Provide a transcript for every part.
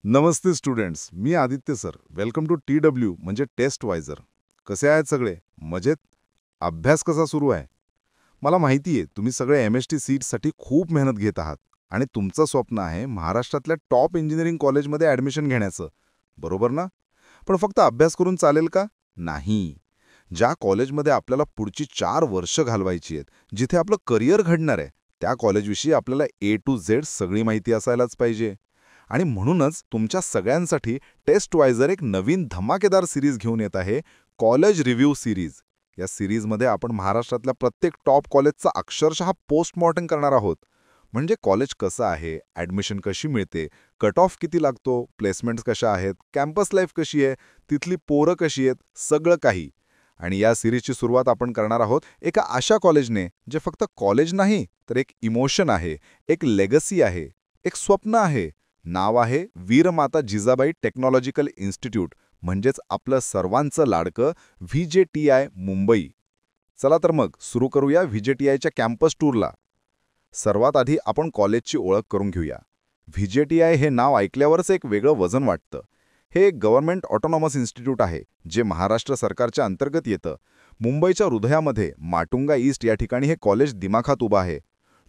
नमस्ते students, मी Aditya sir. Welcome to TW म्हणजे test wiser. कसे आहेत सगळे? मजेत? अभ्यास कसा सुरू आहे? मला माहिती आहे तुम्ही सगळे MST सीटसाठी खूप मेहनत घेत आहात आणि तुमचं स्वप्न आहे महाराष्ट्रातल्या टॉप इंजिनिअरिंग कॉलेजमध्ये ॲडमिशन घेण्याचं. बरोबर ना? पण फक्त अभ्यास करून चालेल का? नाही. ज्या कॉलेजमध्ये आपल्याला पुढची 4 वर्ष घालवायची आहेत, जिथे आपलं करिअर घडणार आहे, त्या कॉलेजविषयी आपल्याला A to Z सगळी माहिती असायलाच पाहिजे. आणि म्हणूनच तुमच्या सगळ्यांसाठी टेस्टवायझर एक नवीन धमाकेदार सिरीज घेऊन येत आहे, कॉलेज रिव्ह्यू सिरीज. या सिरीजमध्ये आपण महाराष्ट्रातल्या प्रत्येक टॉप कॉलेजचा अक्षरशः पोस्टमॉर्टम करणार आहोत. म्हणजे कॉलेज कसं आहे, ॲडमिशन कशी मिळते, कट ऑफ किती लागतो, प्लेसमेंट्स कशा आहेत, कॅम्पस लाईफ कशी आहे, तिथली पोरं कशी आहेत, सगळं काही. आणि या सिरीजची सुरुवात आपण करणार आहोत एका अशा कॉलेजने जे फक्त कॉलेज नाही तर एक इमोशन आहे, एक लेगसी आहे, एक स्वप्न आहे. नाव आहे वीरमाता जिजाबाई टेक्नॉलॉजिकल इन्स्टिट्यूट, म्हणजेच आपलं सर्वांचं लाडकं VJTI मुंबई. चला तर मग सुरू करूया VJTIच्या कॅम्पस टूरला. सर्वात आधी आपण कॉलेजची ओळख करून घेऊया. VJTI हे नाव ऐकल्यावरच एक वेगळं वजन वाटतं. हे एक गव्हर्नमेंट ऑटोनॉमस इन्स्टिट्यूट आहे, जे महाराष्ट्र सरकारच्या अंतर्गत येतं. मुंबईच्या हृदयामध्ये माटुंगा ईस्ट या ठिकाणी हे कॉलेज दिमाखात उभं आहे.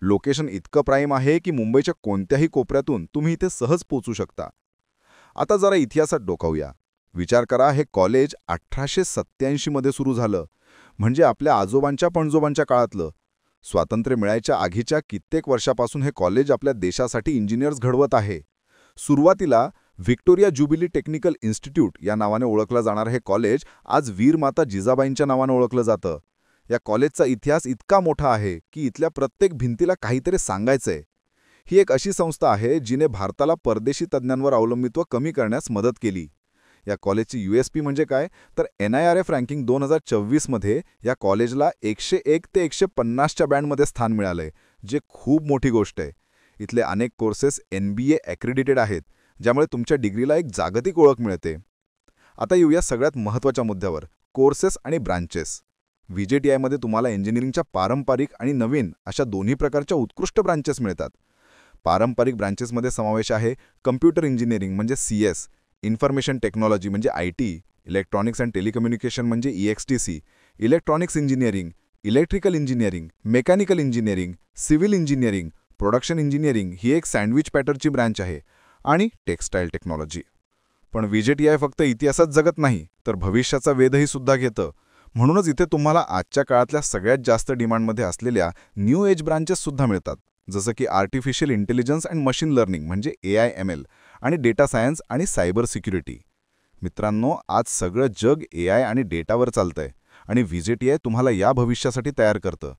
लोकेशन इतकं प्राईम आहे की मुंबईच्या कोणत्याही कोपऱ्यातून तुम्ही इथे सहज पोहोचू शकता. आता जरा इतिहासात डोकावूया. विचार करा, हे कॉलेज 1887 मध्ये सुरू झालं. म्हणजे आपल्या आजोबांच्या पणजोबांच्या काळातलं. स्वातंत्र्य मिळायच्या आधीच्या कित्येक वर्षापासून हे कॉलेज आपल्या देशासाठी इंजिनियर्स घडवत आहे. सुरुवातीला व्हिक्टोरिया ज्युबिली टेक्निकल इन्स्टिट्यूट या नावाने ओळखलं जाणारं हे कॉलेज आज वीरमाता जिजाबाईंच्या नावाने ओळखलं जातं. या कॉलेजचा इतिहास इतका मोठा आहे की इथल्या प्रत्येक भिंतीला काहीतरी सांगायचंय. ही एक अशी संस्था आहे जिने भारताला परदेशी तज्ज्ञांवर अवलंबित्व कमी करण्यास मदत केली. या कॉलेजची USP म्हणजे काय, तर NIRF रँकिंग 2024 मध्ये या कॉलेजला 101 ते 150च्या बँडमध्ये स्थान मिळालंय, जे खूप मोठी गोष्ट आहे. इथले अनेक कोर्सेस NBA ॲक्रेडिटेड आहेत, ज्यामुळे तुमच्या डिग्रीला एक जागतिक ओळख मिळते. आता येऊया सगळ्यात महत्त्वाच्या मुद्द्यावर, कोर्सेस आणि ब्रांचेस. VJTIमध्ये तुम्हाला इंजिनिअरिंगच्या पारंपरिक आणि नवीन अशा दोन्ही प्रकारच्या उत्कृष्ट ब्रांचेस मिळतात. पारंपरिक ब्रांचेसमध्ये समावेश आहे कम्प्युटर इंजिनिअरिंग म्हणजे CS, इन्फॉर्मेशन टेक्नॉलॉजी म्हणजे IT, इलेक्ट्रॉनिक्स अँड टेलिकम्युनिकेशन म्हणजे EXTC, electronics engineering, electrical engineering, mechanical engineering, civil engineering, production engineering ही एक सँडविच पॅटर्नची ब्रँच आहे, आणि टेक्स्टाईल टेक्नॉलॉजी. पण VJTI फक्त इतिहासात जगत नाही, तर भविष्याचा वेधही सुद्धा घेतं. म्हणूनच इथे तुम्हाला आजच्या काळातल्या सगळ्यात जास्त डिमांडमध्ये असलेल्या न्यू एज ब्रांचेससुद्धा मिळतात, जसं की artificial intelligence and machine learning म्हणजे AI/ML आणि डेटा सायन्स आणि सायबर सिक्युरिटी. मित्रांनो, आज सगळं जग AI आणि डेटावर चालतंय आणि VJTI तुम्हाला या भविष्यासाठी तयार करतं.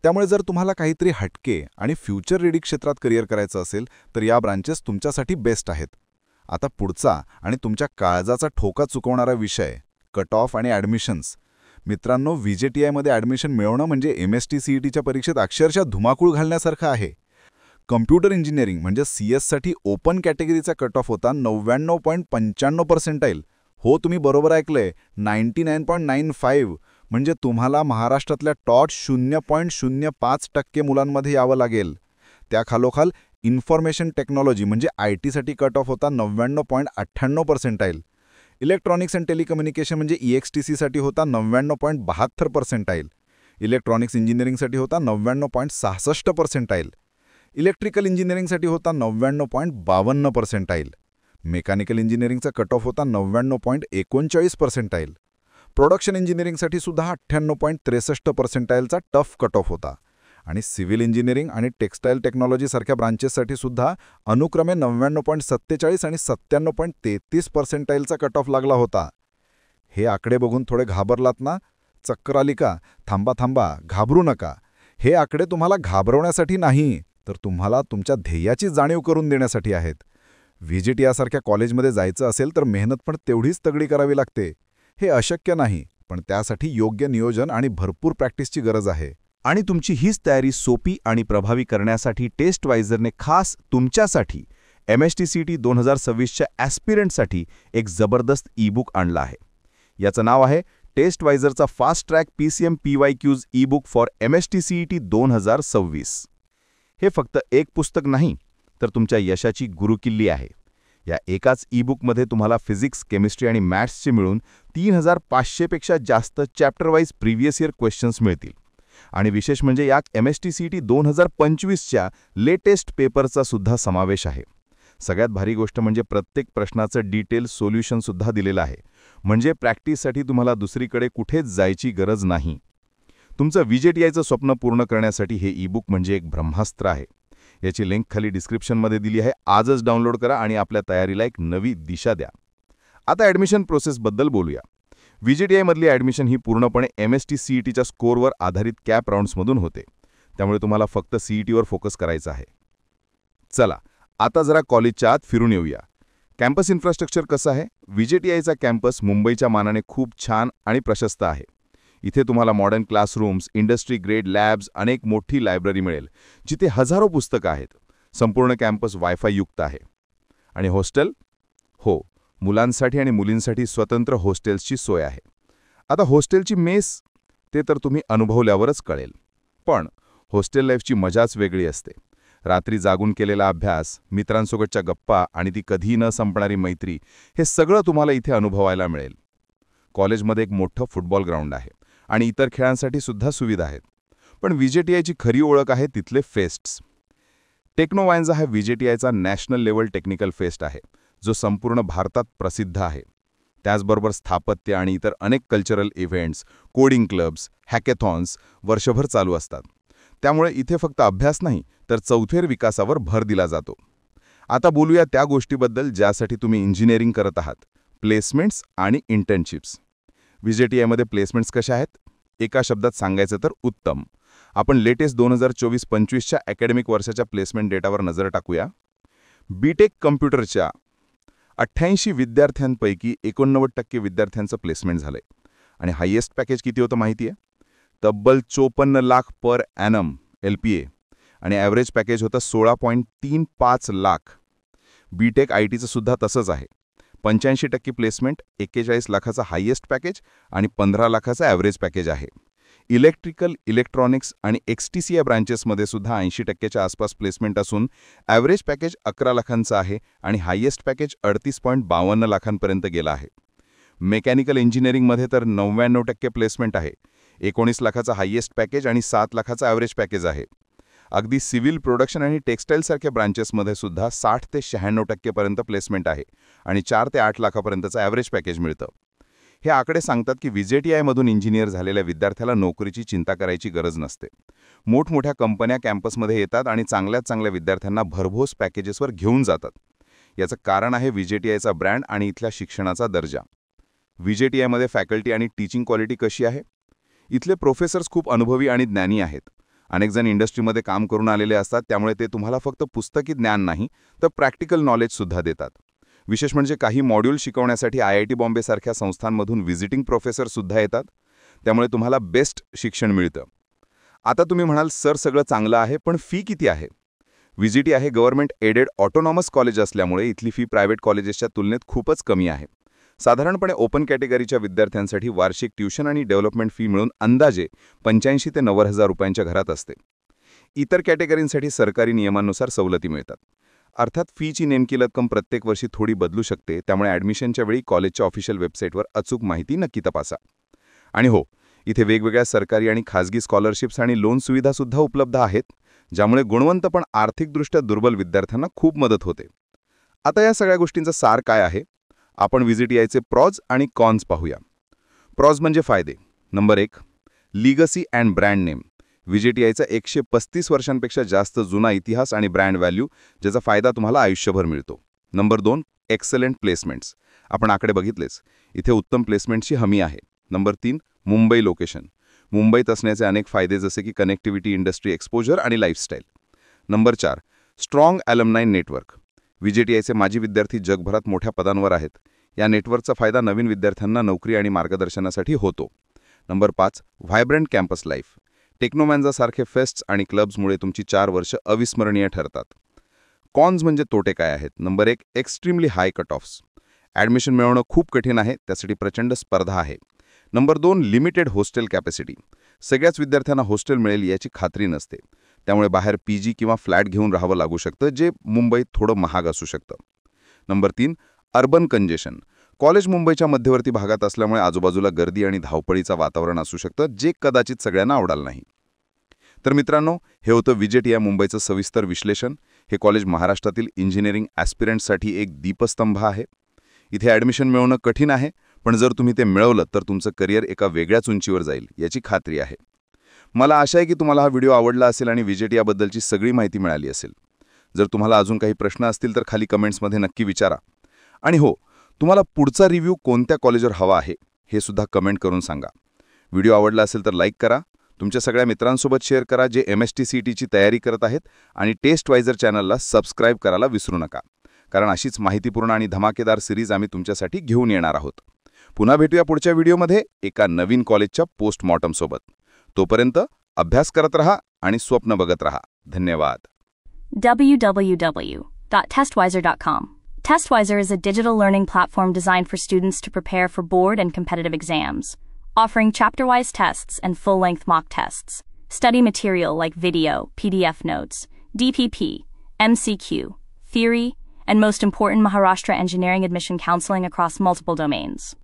त्यामुळे जर तुम्हाला काहीतरी हटके आणि फ्युचर रेडी क्षेत्रात करिअर करायचं असेल तर या ब्रांचेस तुमच्यासाठी बेस्ट आहेत. आता पुढचा आणि तुमच्या काळजाचा ठोका चुकवणारा विषय, कट ऑफ आणि ॲडमिशन्स. मित्रांनो, VJTIमध्ये ॲडमिशन मिळवणं म्हणजे MST CETच्या परीक्षेत अक्षरशः धुमाकूळ घालण्यासारखं आहे. कम्प्युटर इंजिनिअरिंग म्हणजे CS साठी ओपन कॅटेगरीचा कट ऑफ होता 99.95%. हो, तुम्ही बरोबर ऐकलंय, 99.95. म्हणजे तुम्हाला महाराष्ट्रातल्या टॉप 0.05% मुलांमध्ये यावं लागेल. त्या खालोखाल इन्फॉर्मेशन टेक्नॉलॉजी म्हणजे IT साठी कट ऑफ होता 99.98%. इलेक्ट्रॉनिक्स अँड टेलिकम्युनिकेशन म्हणजे EXTC साठी होता 99.72%. इलेक्ट्रॉनिक्स इंजिनिअरिंगसाठी होता 99.66%. इलेक्ट्रिकल इंजिनिअरिंगसाठी होता 99.52%. मेकॅनिकल इंजिनिअरिंगचा कट ऑफ होता 99.39%. प्रोडक्शन इंजिनिअरिंगसाठी सुद्धा 98.63%चा टफ कट ऑफ होता. आणि सिव्हिल इंजिनिअरिंग आणि टेक्स्टाईल टेक्नॉलॉजीसारख्या ब्रांचेससाठी सुद्धा अनुक्रमे 99.47 आणि 97.33%चा कट ऑफ लागला होता. हे आकडे बघून थोडे घाबरलात ना? चक्कर आली का? थांबा, घाबरू नका. हे आकडे तुम्हाला घाबरवण्यासाठी नाही, तर तुम्हाला तुमच्या ध्येयाची जाणीव करून देण्यासाठी आहेत. VJTI कॉलेजमध्ये जायचं असेल तर मेहनत पण तेवढीच तगडी करावी लागते. हे अशक्य नाही, पण त्यासाठी योग्य नियोजन आणि भरपूर प्रॅक्टिसची गरज आहे. आणि तुमची हीच तयारी सोपी आणि प्रभावी करण्यासाठी टेस्टवायझरने खास तुमच्यासाठी MST CET 2026च्या ॲस्पिरंटसाठी एक जबरदस्त ई-बुक आणलं आहे. याचं नाव आहे टेस्टवायझरचा fast track PCM PYQs ebook for MST CET 2026. हे फक्त एक पुस्तक नाही, तर तुमच्या यशाची गुरुकिल्ली आहे. या एकाच ई-बुकमध्ये तुम्हाला फिजिक्स, केमिस्ट्री आणि मॅथ्सचे मिळून 3500पेक्षा जास्त chapter wise previous year questions मिळतील. आणि विशेष म्हणजे यात MSTCT 2025च्या लेटेस्ट पेपरचा सुद्धा समावेश आहे. सगळ्यात भारी गोष्ट म्हणजे प्रत्येक प्रश्नाचं डिटेल सोल्युशनसुद्धा दिलेलं आहे. म्हणजे प्रॅक्टिससाठी तुम्हाला दुसरीकडे कुठेच जायची गरज नाही. तुमचं VJTIचं स्वप्न पूर्ण करण्यासाठी हे ई-बुक म्हणजे एक ब्रह्मास्त्र आहे. याची लिंक खाली डिस्क्रिप्शनमध्ये दिली आहे. आजच डाउनलोड करा आणि आपल्या तयारीला एक नवी दिशा द्या. आता ॲडमिशन प्रोसेसबद्दल बोलूया. VJTIमधली ॲडमिशन ही पूर्णपणे MSTCETच्या स्कोअरवर आधारित कॅप राऊंड्समधून होते. त्यामुळे तुम्हाला फक्त CETवर फोकस करायचा आहे. चला, आता जरा कॉलेजच्या आत फिरून येऊया. कॅम्पस इन्फ्रास्ट्रक्चर कसं आहे? VJTIचा कॅम्पस मुंबईच्या मानाने खूप छान आणि प्रशस्त आहे. इथे तुम्हाला modern classrooms, industry grade labs, अनेक मोठी लायब्ररी मिळेल, जिथे हजारो पुस्तकं आहेत. संपूर्ण कॅम्पस वायफाय युक्त आहे. आणि हॉस्टेल? हो, मुलांसाठी आणि मुलींसाठी स्वतंत्र हॉस्टेल्सची सोय आहे. आता हॉस्टेलची मेस ते तर तुम्ही अनुभवल्यावरच कळेल. पण हॉस्टेल लाईफची मजाच वेगळी असते. रात्री जागून केलेला अभ्यास, मित्रांसोबतच्या गप्पा आणि ती कधी न संपणारी मैत्री, हे सगळं तुम्हाला इथे अनुभवायला मिळेल. कॉलेजमध्ये एक मोठं फुटबॉल ग्राउंड आहे आणि इतर खेळांसाठी सुद्धा सुविधा आहेत. पण VJTIची खरी ओळख आहे तिथले फेस्ट्स. टेक्नोवायन्झा हा VJTIचा नॅशनल लेवल टेक्निकल फेस्ट आहे, जो संपूर्ण भारतात प्रसिद्ध आहे. त्याचबरोबर स्थापत्य आणि इतर अनेक cultural events, coding clubs, hackathons वर्षभर चालू असतात. त्यामुळे इथे फक्त अभ्यास नाही, तर चौफेर विकासावर भर दिला जातो. आता बोलूया त्या गोष्टीबद्दल ज्यासाठी तुम्ही इंजिनिअरिंग करत आहात, प्लेसमेंट्स आणि इंटर्नशिप्स. VJTIमध्ये प्लेसमेंट्स कशा आहेत? एका शब्दात सांगायचं तर उत्तम. आपण लेटेस्ट 2024-25च्या अकॅडमिक वर्षाच्या प्लेसमेंट डेटावर नजर टाकूया. BTech कम्प्युटरच्या 88 विद्यार्थ्यांपैकी 89% विद्यार्थ्यांचं प्लेसमेंट झालंय. आणि हायेस्ट पॅकेज किती होतं माहिती आहे? तब्बल 54 लाख पर ॲनम LPA आणि ॲव्हरेज पॅकेज होतं 16.35 लाख. BTech ITचं सुद्धा तसंच आहे. 85% प्लेसमेंट, 41 लाखाचा हायेस्ट पॅकेज आणि 15 लाखाचा ॲव्हरेज पॅकेज आहे. इलेक्ट्रिकल, इलेक्ट्रॉनिक्स आणि XTCI ब्रांचेसमध्ये सुद्धा 80%च्या आसपास प्लेसमेंट असून ॲव्हरेज पॅकेज 11 लाखांचं आहे आणि हायेस्ट पॅकेज 38.52 लाखांपर्यंत गेलं आहे. मेकॅनिकल इंजिनिअरिंगमध्ये तर 99% प्लेसमेंट आहे. 19 लाखाचा हायेस्ट पॅकेज आणि 7 लाखाचा ॲव्हरेज पॅकेज आहे. अगदी सिव्हिल, प्रोडक्शन आणि टेक्स्टाईलसारख्या ब्रांचेसमध्ये सुद्धा 60 ते 96% पर्यंत प्लेसमेंट आहे आणि 4 ते 8 लाखापर्यंतचं ॲव्हरेज पॅकेज मिळतं. हे आकडे सांगतात की VJTIमधून इंजिनियर झालेल्या विद्यार्थ्याला नोकरीची चिंता करायची गरज नसते. मोठमोठ्या कंपन्या कॅम्पसमध्ये येतात आणि चांगल्यात चांगल्या विद्यार्थ्यांना भरघोस पॅकेजेसवर घेऊन जातात. याचं कारण आहे VJTIचा ब्रँड आणि इथल्या शिक्षणाचा दर्जा. VJTIमध्ये फॅकल्टी आणि टीचिंग क्वालिटी कशी आहे? इथले प्रोफेसर्स खूप अनुभवी आणि ज्ञानी आहेत. अनेक जण इंडस्ट्रीमध्ये काम करून आलेले असतात, त्यामुळे ते तुम्हाला फक्त पुस्तकी ज्ञान नाही, तर प्रॅक्टिकल नॉलेजसुद्धा देतात. विशेष म्हणजे काही मॉड्यूल शिकवण्यासाठी IIT बॉम्बेसारख्या संस्थांमधून व्हिजिटिंग प्रोफेसरसुद्धा येतात. त्यामुळे तुम्हाला बेस्ट शिक्षण मिळतं. आता तुम्ही म्हणाल, सर सगळं चांगलं आहे, पण फी किती आहे? VJTI हे गव्हर्नमेंट एडेड ऑटोनॉमस कॉलेज असल्यामुळे इथली फी प्रायव्हेट कॉलेजेसच्या तुलनेत खूपच कमी आहे. साधारणपणे ओपन कॅटेगरीच्या विद्यार्थ्यांसाठी वार्षिक ट्युशन आणि डेव्हलपमेंट फी मिळून अंदाजे 85 ते 90 हजार रुपयांच्या घरात असते. इतर कॅटेगरींसाठी सरकारी नियमांनुसार सवलती मिळतात. अर्थात फीची नेमकी रक्कम प्रत्येक वर्षी थोडी बदलू शकते, त्यामुळे ॲडमिशनच्या वेळी कॉलेजच्या ऑफिशियल वेबसाईटवर अचूक माहिती नक्की तपासा. आणि हो, इथे वेगवेगळ्या सरकारी आणि खाजगी स्कॉलरशिप्स आणि लोन सुविधासुद्धा उपलब्ध आहेत, ज्यामुळे गुणवंत पण आर्थिकदृष्ट्या दुर्बल विद्यार्थ्यांना खूप मदत होते. आता या सगळ्या गोष्टींचा सार काय आहे? आपण VJTIचे प्रॉज आणि कॉन्स पाहूया. प्रॉज म्हणजे फायदे. Number 1, legacy and brand name. VJTIचा 135 वर्षांपेक्षा जास्त जुना इतिहास आणि ब्रँड व्हॅल्यू, ज्याचा फायदा तुम्हाला आयुष्यभर मिळतो. Number 2, excellent placements. आपण आकडे बघितलेच, इथे उत्तम प्लेसमेंटची हमी आहे. Number 3, Mumbai location. मुंबईत असण्याचे अनेक फायदे, जसे की कनेक्टिव्हिटी, इंडस्ट्री एक्सपोजर आणि lifestyle. Number 4, strong alumni network. VJTIचे माजी विद्यार्थी जगभरात मोठ्या पदांवर आहेत. या नेटवर्कचा फायदा नवीन विद्यार्थ्यांना नोकरी आणि मार्गदर्शनासाठी होतो. Number 5, vibrant campus life. टेक्नोमॅन्झासारखे फेस्ट्स आणि क्लब्समुळे तुमची 4 वर्ष अविस्मरणीय ठरतात. कॉन्स म्हणजे तोटे काय आहेत? नंबर 1, एक्स्ट्रीमली हाय कट ऑफ्स. ॲडमिशन मिळवणं खूप कठीण आहे, त्यासाठी प्रचंड स्पर्धा आहे. Number 2, limited hostel capacity. सगळ्याच विद्यार्थ्यांना हॉस्टेल मिळेल याची खात्री नसते, त्यामुळे बाहेर PG किंवा फ्लॅट घेऊन राहावं लागू शकतं, जे मुंबईत थोडं महाग असू शकतं. Number 3, urban congestion. कॉलेज मुंबईच्या मध्यवर्ती भागात असल्यामुळे आजूबाजूला गर्दी आणि धावपळीचं वातावरण असू शकतं, जे कदाचित सगळ्यांना आवडाल नाही. तर मित्रांनो, हे होतं विजेट या मुंबईचं सविस्तर विश्लेषण. हे कॉलेज महाराष्ट्रातील इंजिनिअरिंग ॲस्पिरंट्ससाठी एक दीपस्तंभ आहे. इथे ॲडमिशन मिळवणं कठीण आहे, पण जर तुम्ही ते मिळवलं तर तुमचं करिअर एका वेगळ्याच उंचीवर जाईल याची खात्री आहे. मला आशा आहे की तुम्हाला हा व्हिडिओ आवडला असेल आणि विजेट याबद्दलची सगळी माहिती मिळाली असेल. जर तुम्हाला अजून काही प्रश्न असतील तर खाली कमेंट्समध्ये नक्की विचारा. आणि हो, तुम्हाला पुढचा रिव्ह्यू कोणत्या कॉलेजवर हवा आहे हे सुद्धा कमेंट करून सांगा. व्हिडिओ आवडला असेल तर लाईक करा, तुमच्या सगळ्या मित्रांसोबत शेअर करा जे MSTCETची तयारी करत आहेत, आणि टेस्टवायझर चॅनलला सबस्क्राईब करायला विसरू नका, कारण अशीच माहितीपूर्ण आणि धमाकेदार सिरीज आम्ही तुमच्यासाठी घेऊन येणार आहोत. पुन्हा भेटूया पुढच्या व्हिडिओमध्ये एका नवीन कॉलेजच्या पोस्टमॉर्टमसोबत. तोपर्यंत अभ्यास करत रहा आणि स्वप्न बघत रहा. धन्यवाद. www.testwiser.com. Testwiser is a digital learning platform designed for students to prepare for board and competitive exams, offering chapter-wise tests and full-length mock tests. Study material like video, PDF notes, DPP, MCQ, theory, and most important, Maharashtra engineering admission counseling across multiple domains.